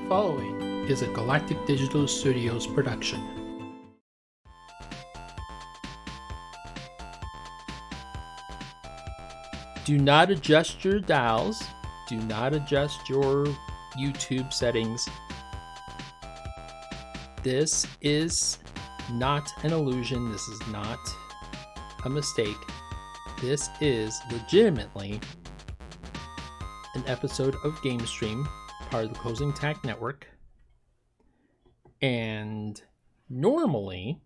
following is a Galactic Digital Studios production. Do not adjust your dials. Do not adjust your YouTube settings. This is not an illusion. This is not a mistake. This is legitimately an episode of GameStream, part of the Closing Tack Network. And normally,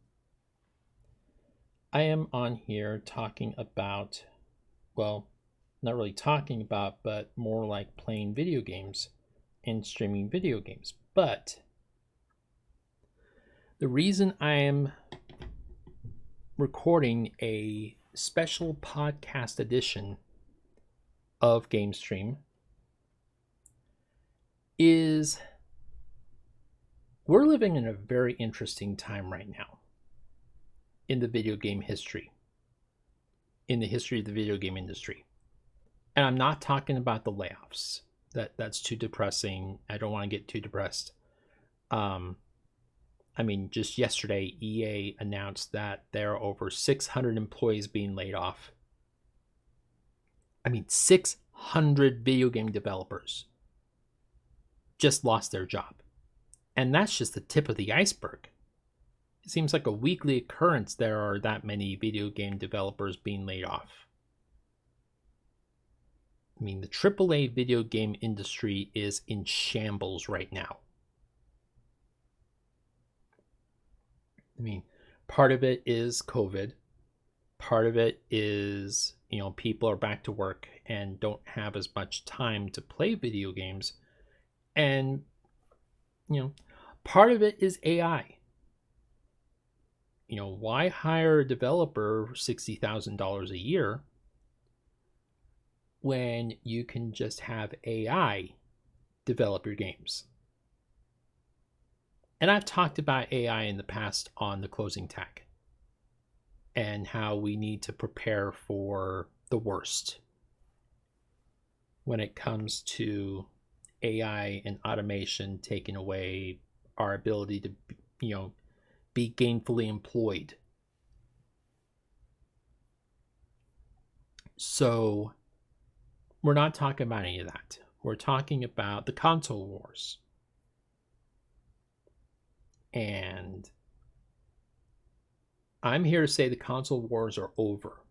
I am on here talking about, well, not really talking about, but more like playing video games and streaming video games. But the reason I am recording a special podcast edition of GameStream is we're living in a very interesting time right now in the video game history, in the history of the video game industry. And I'm not talking about the layoffs. That's too depressing. I don't want to get too depressed. Just yesterday, EA announced that there are over 600 employees being laid off. 600 video game developers just lost their job. And that's just the tip of the iceberg. It seems like a weekly occurrence there are that many video game developers being laid off. The AAA video game industry is in shambles right now. Part of it is COVID. Part of it is, people are back to work and don't have as much time to play video games. And, part of it is AI. Why hire a developer for $60,000 a year when you can just have AI develop your games? And I've talked about AI in the past on the Closing Tack and how we need to prepare for the worst when it comes to AI and automation taking away our ability to, be gainfully employed. So we're not talking about any of that. We're talking about the console wars. And I'm here to say the console wars are over.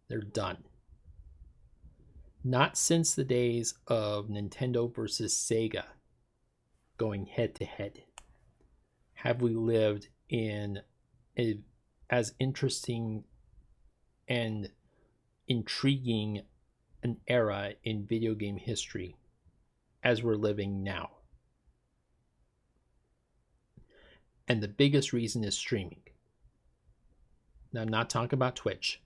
They're done. Not since the days of Nintendo versus Sega going head to head have we lived in as interesting and intriguing an era in video game history as we're living now. And the biggest reason is streaming. Now, I'm not talking about Twitch.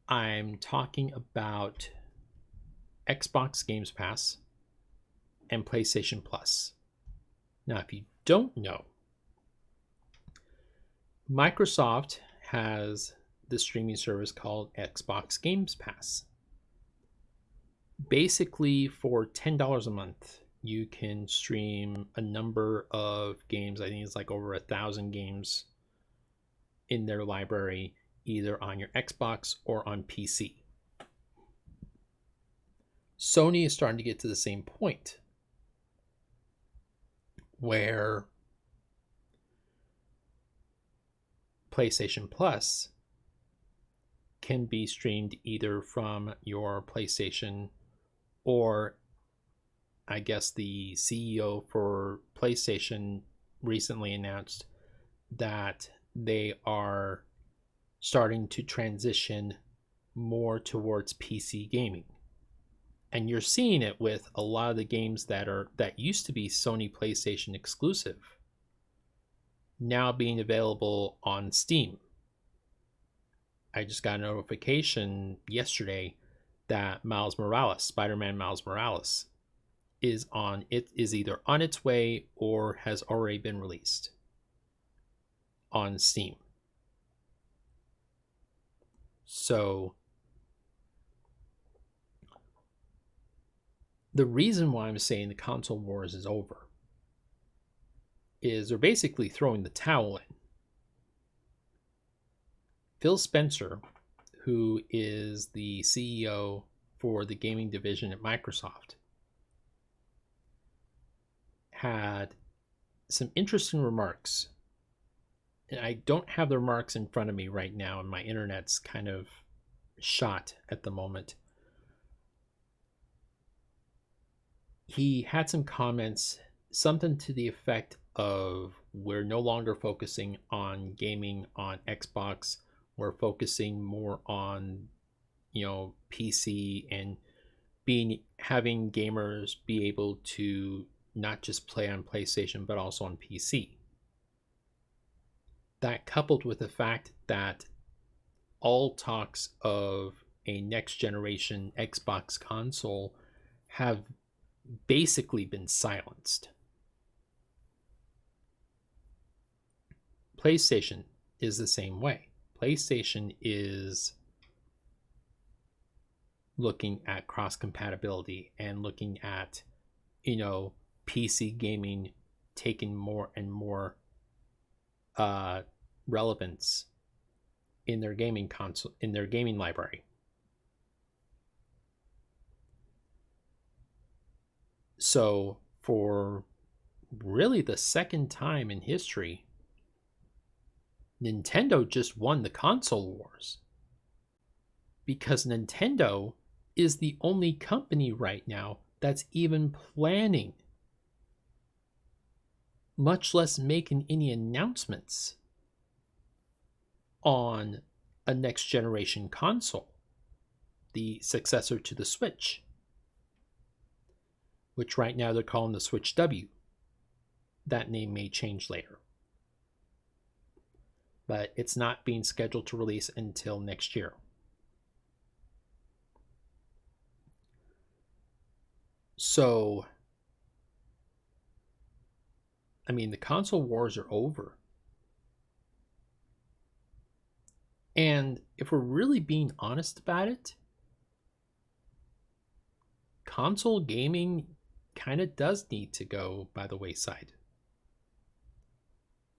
I'm talking about Xbox Games Pass and PlayStation Plus. Now, if you don't know, Microsoft has the streaming service called Xbox Games Pass. Basically, for $10 a month, you can stream a number of games. I think it's like over 1,000 games in their library, either on your Xbox or on PC. Sony is starting to get to the same point where PlayStation Plus can be streamed either from your PlayStation, or I guess the CEO for PlayStation recently announced that they are starting to transition more towards PC gaming. And you're seeing it with a lot of the games that used to be Sony PlayStation exclusive now being available on Steam. I just got a notification yesterday that Spider-Man Miles Morales is either on its way or has already been released on Steam. So the reason why I'm saying the console wars is over is they're basically throwing the towel in. Phil Spencer, who is the CEO for the gaming division at Microsoft, had some interesting remarks. And I don't have the remarks in front of me right now, and my internet's kind of shot at the moment. He had some comments, something to the effect of, we're no longer focusing on gaming on Xbox, we're focusing more on, PC, and having gamers be able to not just play on PlayStation but also on PC. That, coupled with the fact that all talks of a next generation Xbox console have basically been silenced. PlayStation is the same way. PlayStation is looking at cross compatibility and looking at, PC gaming taking more and more relevance in their gaming console, in their gaming library. So for really the second time in history, Nintendo just won the console wars, because Nintendo is the only company right now that's even planning, much less making any announcements on a next generation console, the successor to the Switch, which right now they're calling the Switch W. That name may change later, but it's not being scheduled to release until next year. So, the console wars are over. And if we're really being honest about it, console gaming kind of does need to go by the wayside.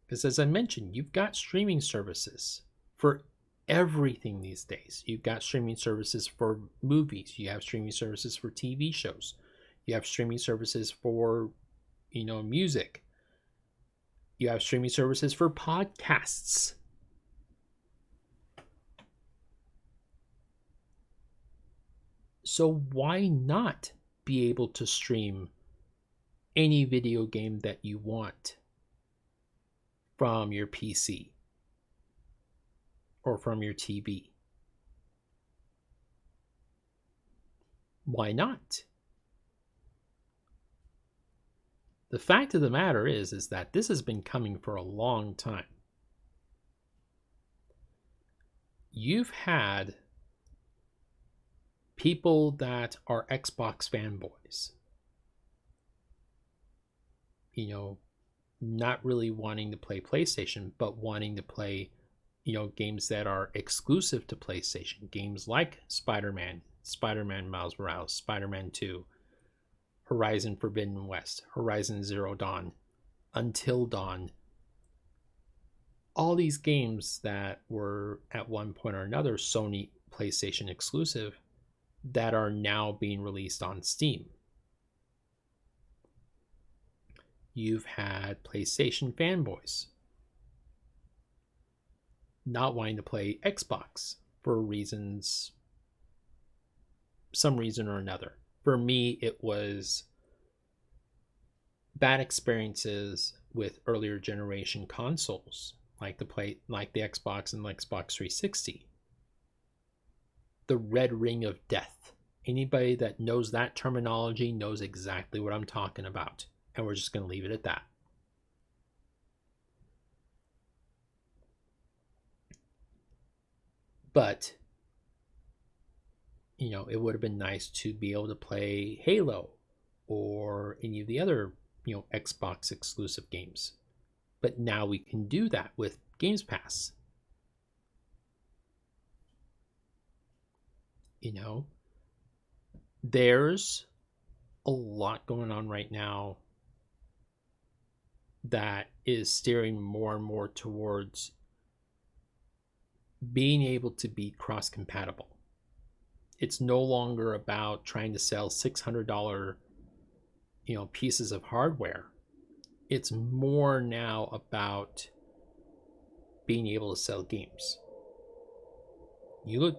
Because as I mentioned, you've got streaming services for everything these days. You've got streaming services for movies, you have streaming services for TV shows, you have streaming services for, music, you have streaming services for podcasts. So why not be able to stream any video game that you want from your PC or from your TV? Why not? The fact of the matter is that this has been coming for a long time. You've had people that are Xbox fanboys, not really wanting to play PlayStation, but wanting to play, games that are exclusive to PlayStation. Games like Spider-Man, Spider-Man Miles Morales, Spider-Man 2, Horizon Forbidden West, Horizon Zero Dawn, Until Dawn. All these games that were at one point or another Sony PlayStation exclusive that are now being released on Steam. You've had PlayStation fanboys not wanting to play Xbox for some reason or another. For me, it was bad experiences with earlier generation consoles, like the Xbox and the Xbox 360. The red ring of death. Anybody that knows that terminology knows exactly what I'm talking about. And we're just going to leave it at that. But, it would have been nice to be able to play Halo or any of the other, Xbox exclusive games. But now we can do that with Games Pass. There's a lot going on right now that is steering more and more towards being able to be cross compatible. It's no longer about trying to sell $600 pieces of hardware. It's more now about being able to sell games.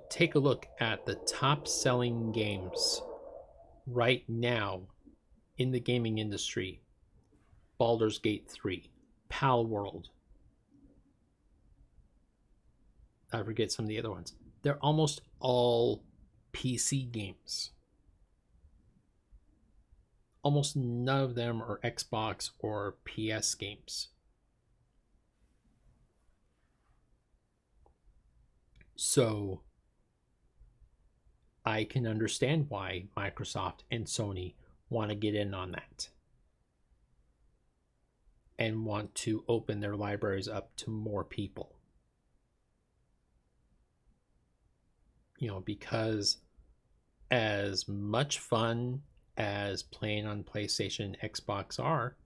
Take a look at the top selling games right now in the gaming industry. Baldur's Gate 3, Pal World, I forget some of the other ones. They're almost all PC games. Almost none of them are Xbox or PS games. So I can understand why Microsoft and Sony want to get in on that and want to open their libraries up to more people. Because as much fun as playing on PlayStation and Xbox are,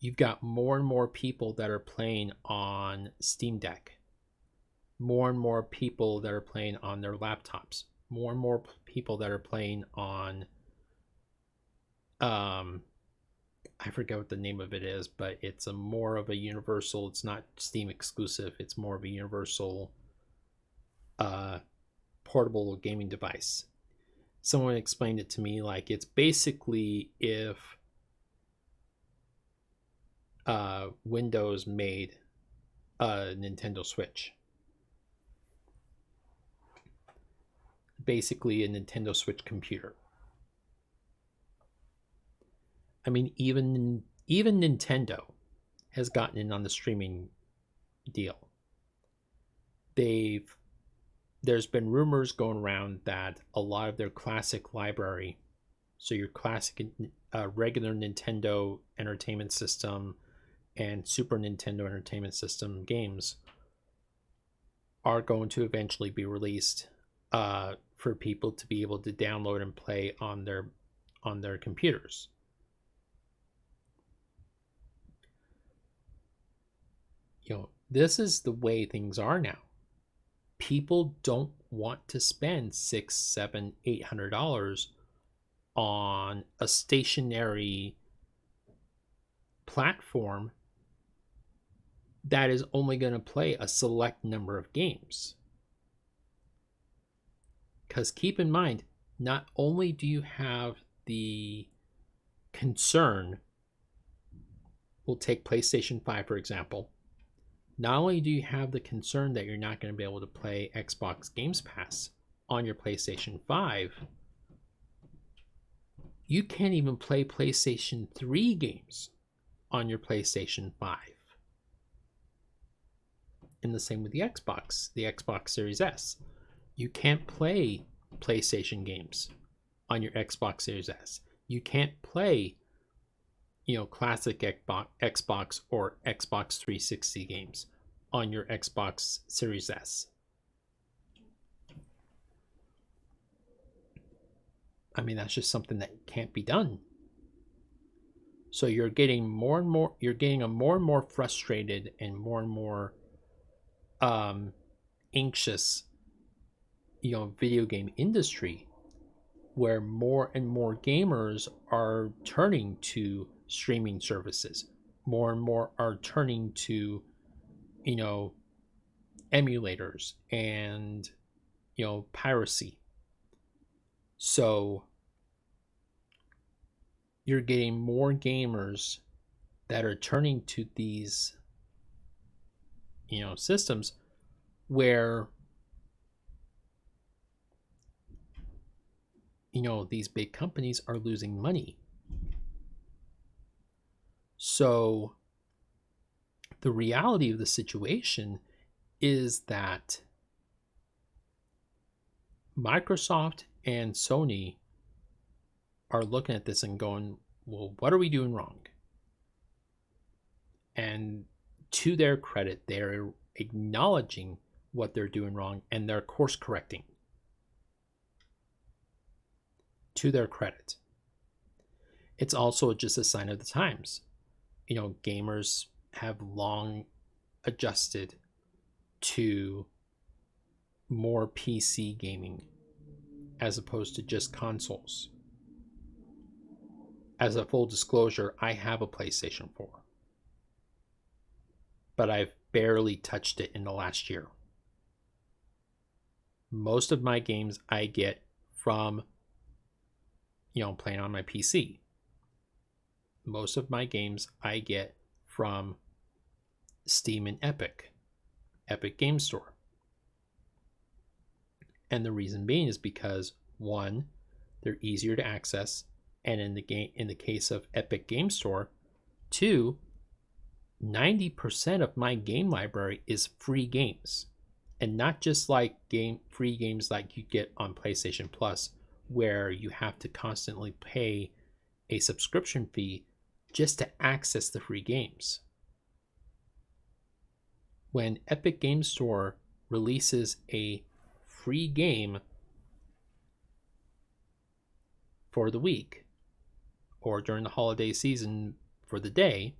you've got more and more people that are playing on Steam Deck, more and more people that are playing on their laptops, more and more people that are playing on I forget what the name of it is, but it's a more of a universal, it's not Steam exclusive, it's more of a universal portable gaming device. Someone explained it to me like it's basically if Windows made a Nintendo Switch. Basically a Nintendo Switch computer. I mean, even Nintendo has gotten in on the streaming deal. There's been rumors going around that a lot of their classic library, so your classic regular Nintendo Entertainment System and Super Nintendo Entertainment System games, are going to eventually be released for people to be able to download and play on their computers. This is the way things are now. People don't want to spend $600, $700, $800 on a stationary platform that is only going to play a select number of games. Because keep in mind, not only do you have the concern, we'll take PlayStation 5 for example, not only do you have the concern that you're not going to be able to play Xbox Games Pass on your PlayStation 5, you can't even play PlayStation 3 games on your PlayStation 5. And the same with the Xbox Series S. You can't play PlayStation games on your Xbox Series S. You can't play, classic Xbox or Xbox 360 games on your Xbox Series S. I mean, that's just something that can't be done. So you're getting a more and more frustrated and more anxious, video game industry, where more and more gamers are turning to streaming services. More and more are turning to, emulators and, piracy. So you're getting more gamers that are turning to these, systems where, these big companies are losing money. So the reality of the situation is that Microsoft and Sony are looking at this and going, well, what are we doing wrong? And to their credit, they're acknowledging what they're doing wrong and they're course correcting. To their credit. It's also just a sign of the times. Gamers have long adjusted to more PC gaming as opposed to just consoles. As a full disclosure, I have a PlayStation 4, but I've barely touched it in the last year. Most of my games I get from playing on my PC. Most of my games I get from Steam and Epic Game Store. And the reason being is because, one, they're easier to access, and in the case of Epic Game Store, two, 90% of my game library is free games. And not just like free games like you get on PlayStation Plus, where you have to constantly pay a subscription fee just to access the free games. When Epic Game Store releases a free game for the week or during the holiday season for the day,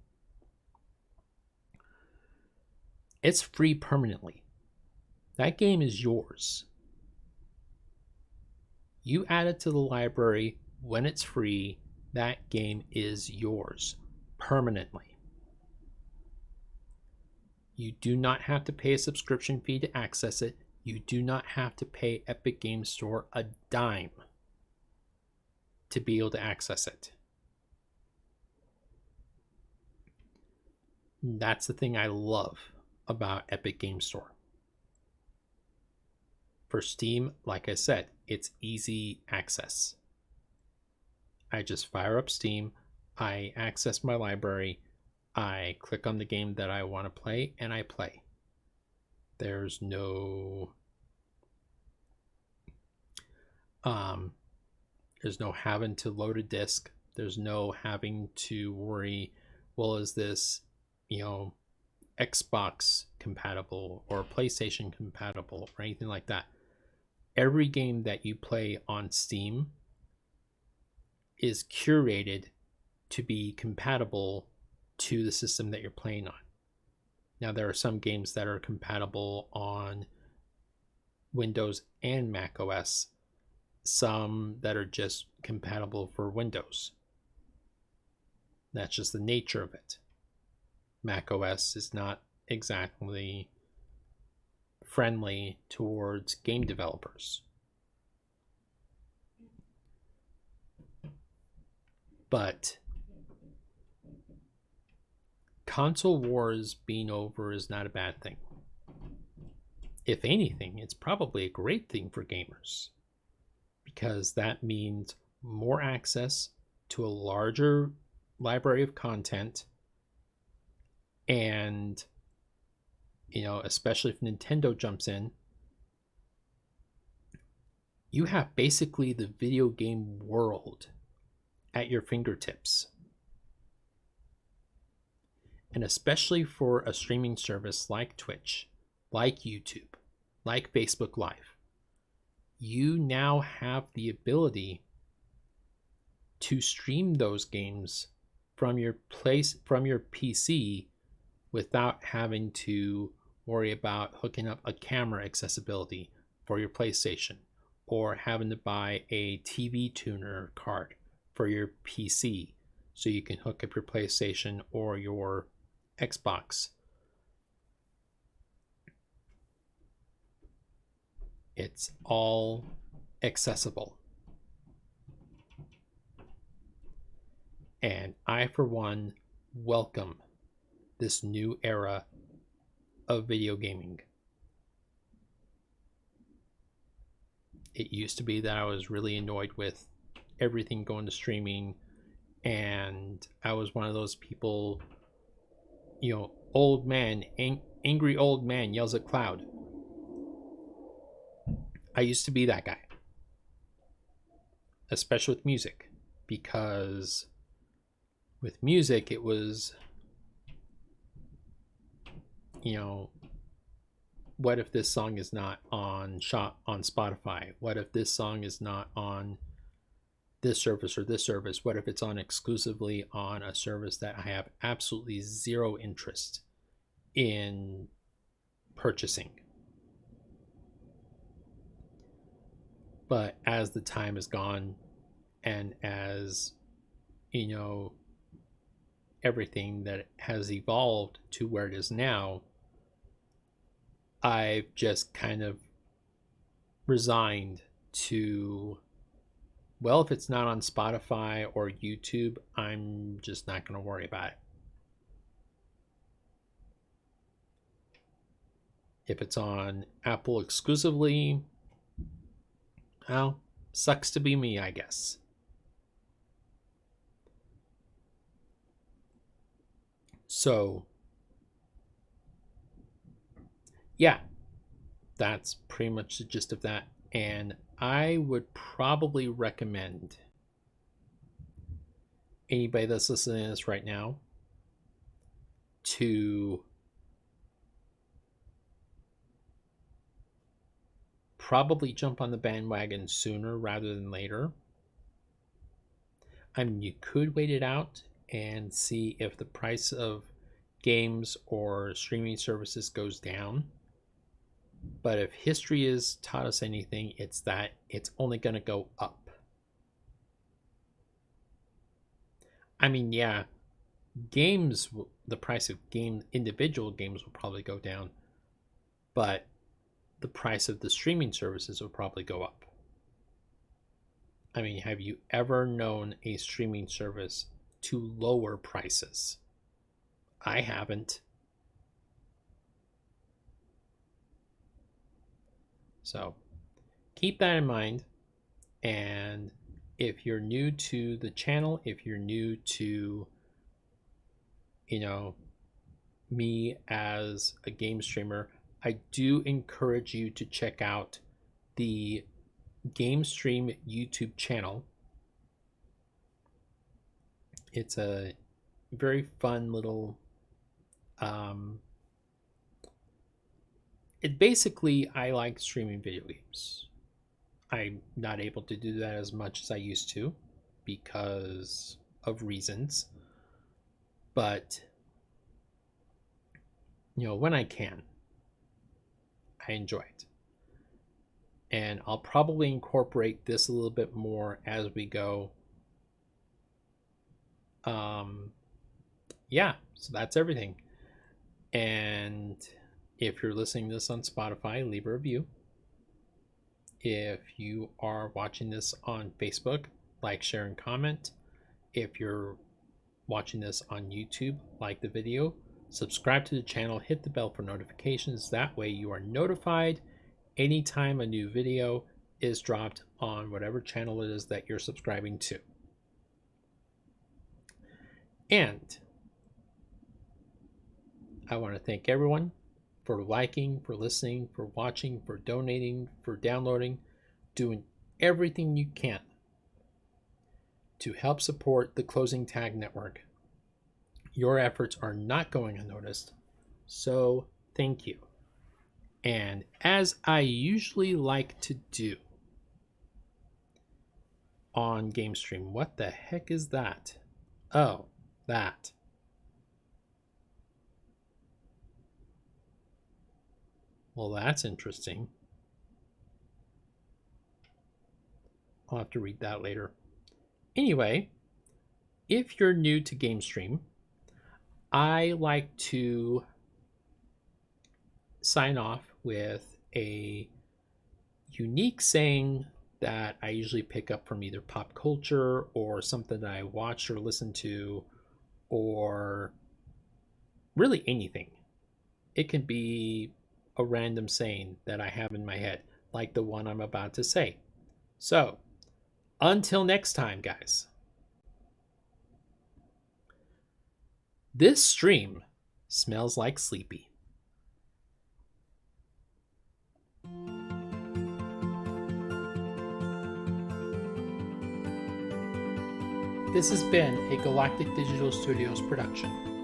it's free permanently. That game is yours. You add it to the library when it's free, that game is yours permanently. You do not have to pay a subscription fee to access it. You do not have to pay Epic Game Store a dime to be able to access it. That's the thing I love about Epic Game Store. For Steam, like I said, it's easy access. I just fire up Steam, I access my library, I click on the game that I want to play, and I play. There's no having to load a disc. There's no having to worry, well, is this Xbox compatible or PlayStation compatible or anything like that. Every game that you play on Steam is curated to be compatible to the system that you're playing on. Now, there are some games that are compatible on Windows and Mac OS, some that are just compatible for Windows. That's just the nature of it. Mac OS is not exactly friendly towards game developers. But console wars being over is not a bad thing. If anything, it's probably a great thing for gamers, because that means more access to a larger library of content, and especially if Nintendo jumps in, you have basically the video game world at your fingertips. And especially for a streaming service like Twitch, like YouTube, like Facebook Live, you now have the ability to stream those games from your PC without having to worry about hooking up a camera accessibility for your PlayStation, or having to buy a TV tuner card for your PC so you can hook up your PlayStation or your Xbox. It's all accessible. And I, for one, welcome this new era of video gaming. It used to be that I was really annoyed with everything going to streaming, and I was one of those people, old man, angry old man yells at cloud. I used to be that guy, especially with music, because with music it was, what if this song is not on Spotify? What if this song is not on this service or this service? What if it's on exclusively on a service that I have absolutely zero interest in purchasing? But as the time has gone, and as you know, everything that has evolved to where it is now, I've just kind of resigned to, well, if it's not on Spotify or YouTube, I'm just not going to worry about it. If it's on Apple exclusively, well, sucks to be me, I guess. So, yeah, that's pretty much the gist of that. And I would probably recommend anybody that's listening to this right now to probably jump on the bandwagon sooner rather than later. I mean, you could wait it out and see if the price of games or streaming services goes down. But if history has taught us anything, it's that it's only going to go up. I mean, yeah, games, the price of individual games will probably go down, but the price of the streaming services will probably go up. I mean, have you ever known a streaming service to lower prices? I haven't. So keep that in mind. And if you're new to the channel, if you're new to, me as a game streamer, I do encourage you to check out the GameStream YouTube channel. It's a very fun little it basically, I like streaming video games. I'm not able to do that as much as I used to because of reasons, but when I can, I enjoy it. And I'll probably incorporate this a little bit more as we go. Yeah, so that's everything. And if you're listening to this on Spotify, leave a review. If you are watching this on Facebook, like, share, and comment. If you're watching this on YouTube, like the video, subscribe to the channel, hit the bell for notifications. That way you are notified anytime a new video is dropped on whatever channel it is that you're subscribing to. And I want to thank everyone for liking, for listening, for watching, for donating, for downloading, doing everything you can to help support the Closing Tag Network. Your efforts are not going unnoticed, so thank you. And as I usually like to do on GameStream, what the heck is that? Oh, that. Well, that's interesting. I'll have to read that later. Anyway, if you're new to GameStream, I like to sign off with a unique saying that I usually pick up from either pop culture or something that I watched or listened to, or really anything. It can be a random saying that I have in my head, like the one I'm about to say. So, until next time, guys. This stream smells like Sleepy. This has been a Galactic Digital Studios production.